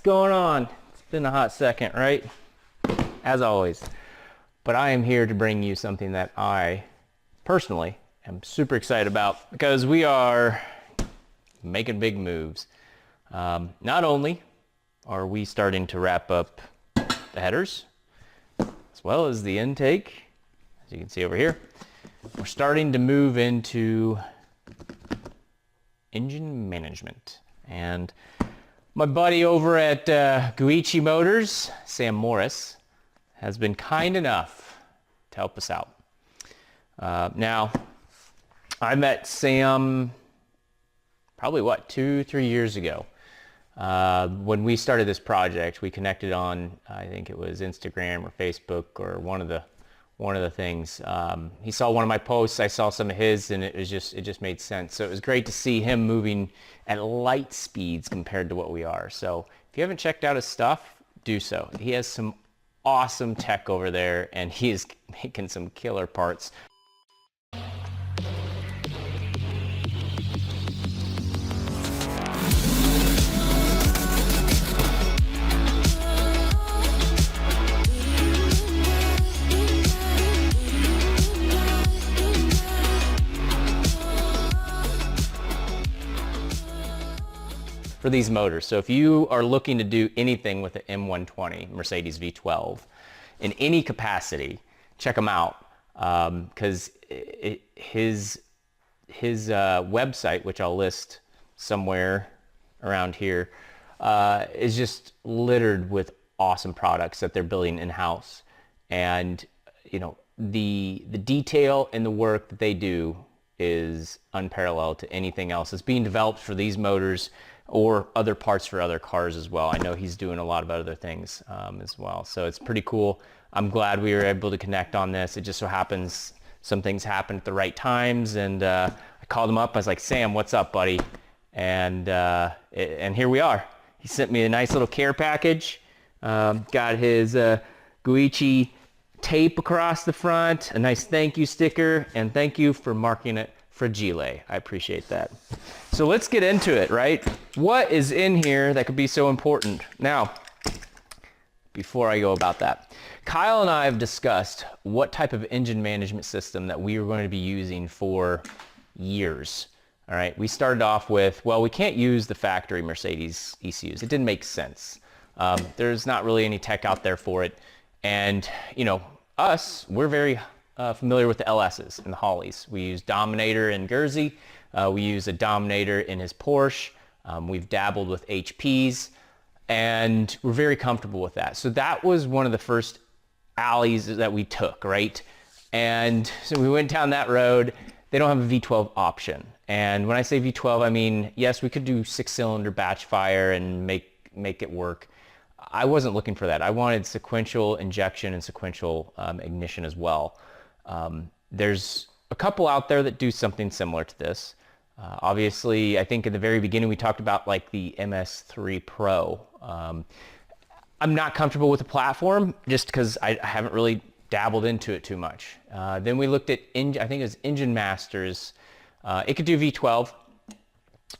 going on? It's been a hot second, right? As always. But I am here to bring you something that I personally am super excited about because we are making big moves. Not only are we starting to wrap up the headers as well as the intake, as you can see over here, we're starting to move into engine management. And my buddy over at Guichi Motors, Sam Morris, has been kind enough to help us out. Now, I met Sam probably 2-3 years ago. When we started this project, we connected on, I think it was Instagram or Facebook or one of the things. He saw one of my posts, I saw some of his, and it just made sense. So it was great to see him moving at light speeds compared to what we are. So if you haven't checked out his stuff, do so. He has some awesome tech over there, and he is making some killer parts. For these motors. So if you are looking to do anything with the M120 Mercedes V12 in any capacity, check him out, because his website, which I'll list somewhere around here, is just littered with awesome products that they're building in-house. And you know, the detail and the work that they do is unparalleled to anything else that's being developed for these motors or other parts for other cars as well. I know he's doing a lot of other things as well. So it's pretty cool. I'm glad we were able to connect on this. It just so happens some things happen at the right times, and I called him up. I was like, Sam, what's up, buddy? And here we are. He sent me a nice little care package. Got his Guichi tape across the front, a nice thank you sticker, and thank you for marking it Fragile. I appreciate that. So let's get into it, right? What is in here that could be so important? Now, before I go about that, Kyle and I have discussed what type of engine management system that we are going to be using for years. All right, we started off with, well, we can't use the factory Mercedes ECUs. It didn't make sense. There's not really any tech out there for it. And, you know, we're very familiar with the LSs and the Hollies. We use Dominator in Guernsey. We use a Dominator in his Porsche. We've dabbled with HPs, and we're very comfortable with that. So that was one of the first alleys that we took, right? And so we went down that road. They don't have a V12 option. And when I say V12, I mean, yes, we could do 6-cylinder batch fire and make it work. I wasn't looking for that. I wanted sequential injection and sequential ignition as well. There's a couple out there that do something similar to this. Obviously, I think at the very beginning we talked about like the MS3 Pro. I'm not comfortable with the platform just because I haven't really dabbled into it too much. Then we looked at, I think it was Engine Masters. It could do V12,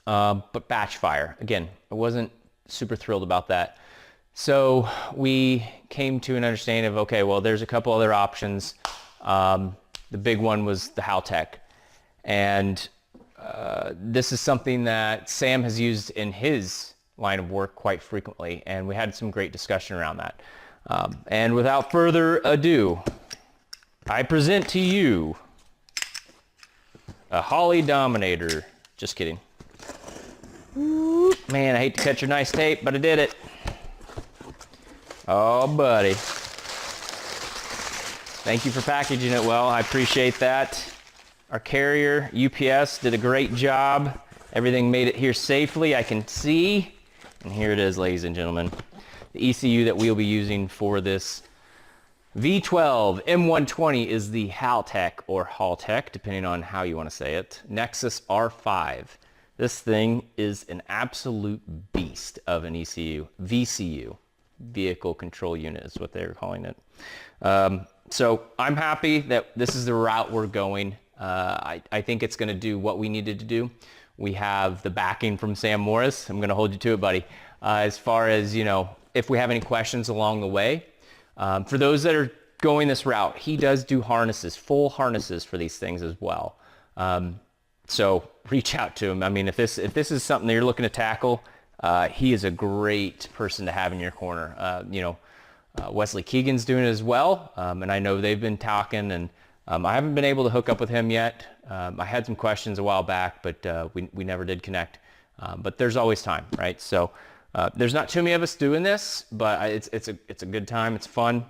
but batch fire. Again, I wasn't super thrilled about that. So we came to an understanding of, okay, well, there's a couple other options. The big one was the Haltech. And this is something that Sam has used in his line of work quite frequently, and we had some great discussion around that. And without further ado, I present to you a Holley Dominator. Just kidding. Man, I hate to cut your nice tape, but I did it. Oh, buddy. Thank you for packaging it well. I appreciate that. Our carrier, UPS, did a great job. Everything made it here safely, I can see. And here it is, ladies and gentlemen. The ECU that we'll be using for this V12 M120 is the Haltech, or Haltech, depending on how you want to say it, Nexus R5. This thing is an absolute beast of an ECU. VCU, Vehicle Control Unit is what they're calling it. So I'm happy that this is the route we're going. I think it's going to do what we needed to do. We have the backing from Sam Morris. I'm going to hold you to it, buddy. as far as, you know, if we have any questions along the way. For those that are going this route, he does do harnesses, full harnesses for these things as well. So reach out to him. I mean, if this is something that you're looking to tackle, he is a great person to have in your corner. You know, Wesley Keegan's doing it as well, and I know they've been talking, and I haven't been able to hook up with him yet. I had some questions a while back, but we never did connect. But there's always time, right? So there's not too many of us doing this, but it's a good time. It's fun.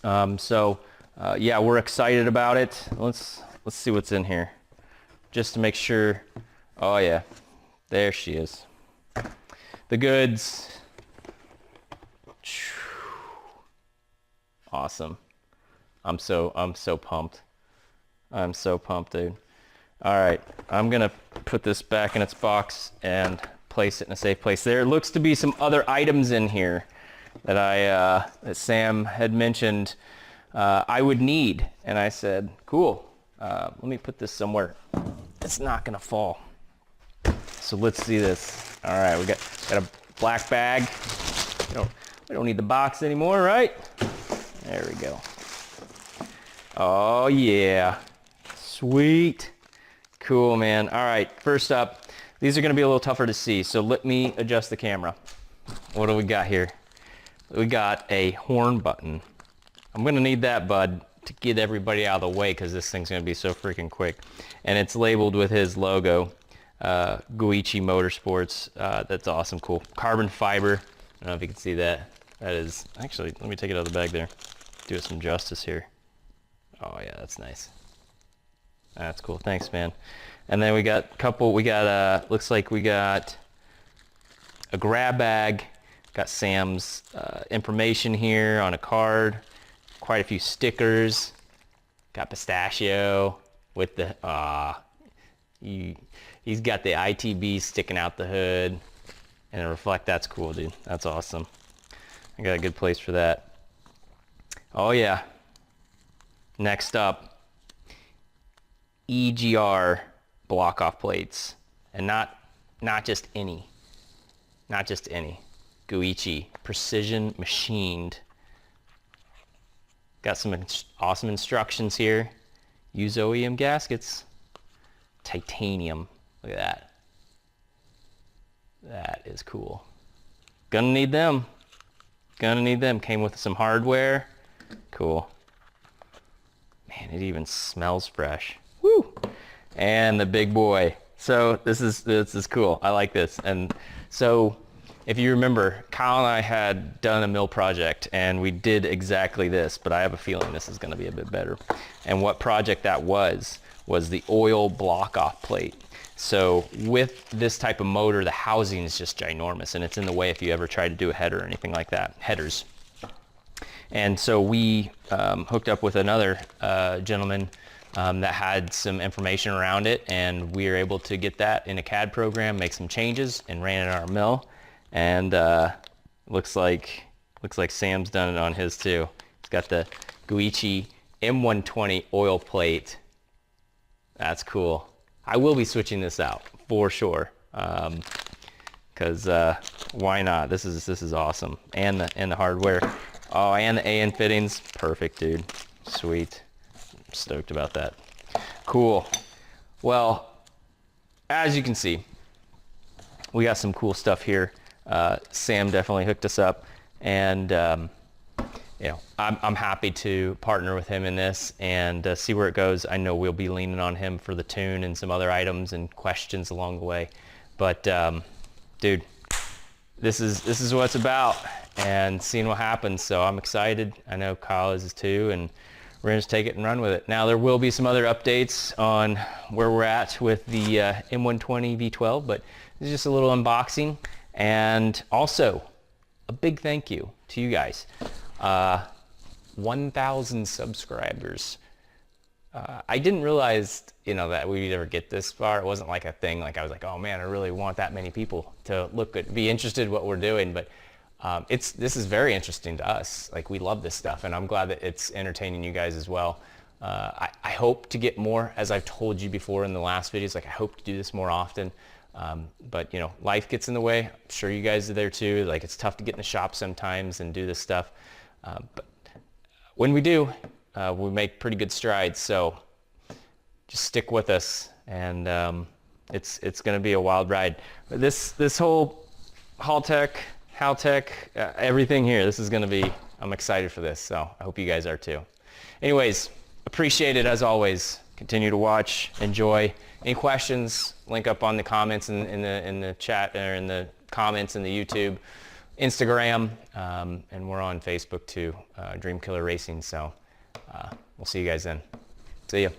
Yeah, we're excited about it. Let's see what's in here, just to make sure. Oh yeah, there she is. The goods. Awesome. I'm so pumped. I'm so pumped, dude. All right, I'm gonna put this back in its box and place it in a safe place. There looks to be some other items in here that that Sam had mentioned I would need, and I said, cool. Let me put this somewhere it's not gonna fall. So let's see this. All right, we got a black bag. We don't need the box anymore, right? There we go. Oh yeah, sweet, cool, man. All right, first up, these are gonna be a little tougher to see, so let me adjust the camera. What do we got here? We got a horn button. I'm gonna need that, bud, to get everybody out of the way because this thing's gonna be so freaking quick. And it's labeled with his logo, Guichi Motorsports. That's awesome, cool. Carbon fiber. I don't know if you can see that. That is, actually, let me take it out of the bag there. Do it some justice here. Oh yeah, that's nice. That's cool, thanks, man. And then we got looks like we got a grab bag. Got Sam's information here on a card. Quite a few stickers. Got pistachio with the, he's got the ITB sticking out the hood. And a reflect, that's cool, dude. That's awesome. I got a good place for that. Oh yeah. Next up, EGR block-off plates. And not just any. Not just any. Guichi, precision machined. Got some awesome instructions here. Use OEM gaskets. Titanium. Look at that. That is cool. Gonna need them. Gonna need them. Came with some hardware. Cool. Man, it even smells fresh. Woo! And the big boy. So this is cool. I like this. And so if you remember, Kyle and I had done a mill project and we did exactly this, but I have a feeling this is going to be a bit better. And what project that was the oil block-off plate. So with this type of motor, the housing is just ginormous and it's in the way if you ever try to do a header or anything like that, headers. And so we hooked up with another gentleman that had some information around it, and we were able to get that in a CAD program, make some changes, and ran it in our mill. And looks like Sam's done it on his too. He's got the Guichi M120 oil plate. That's cool. I will be switching this out for sure, because why not? This is awesome. And the hardware. Oh, and the AN fittings. Perfect, dude. Sweet. I'm stoked about that. Cool. Well, as you can see, we got some cool stuff here. Sam definitely hooked us up, and you know, I'm happy to partner with him in this and see where it goes. I know we'll be leaning on him for the tune and some other items and questions along the way. But dude, this is what it's about, and seeing what happens. So I'm excited. I know Kyle is too, and we're gonna just take it and run with it. Now there will be some other updates on where we're at with the M120 V12, but this is just a little unboxing. And also, a big thank you to you guys. 1,000 subscribers. I didn't realize, you know, that we'd ever get this far. It wasn't like a thing, like I was like, oh man, I really want that many people to be interested in what we're doing. But this is very interesting to us. Like, we love this stuff, and I'm glad that it's entertaining you guys as well. I hope to get more, as I've told you before in the last videos, like I hope to do this more often. But you know, life gets in the way. I'm sure you guys are there too. Like, it's tough to get in the shop sometimes and do this stuff. But when we do, we make pretty good strides. So just stick with us, and it's going to be a wild ride. This whole Haltech, everything here, this is going to be, I'm excited for this. So I hope you guys are too. Anyways, appreciate it as always. Continue to watch, enjoy. Any questions, link up on the comments in the chat, or in the comments in the YouTube, Instagram, and we're on Facebook too, Dream Killer Racing. So we'll see you guys then. See ya.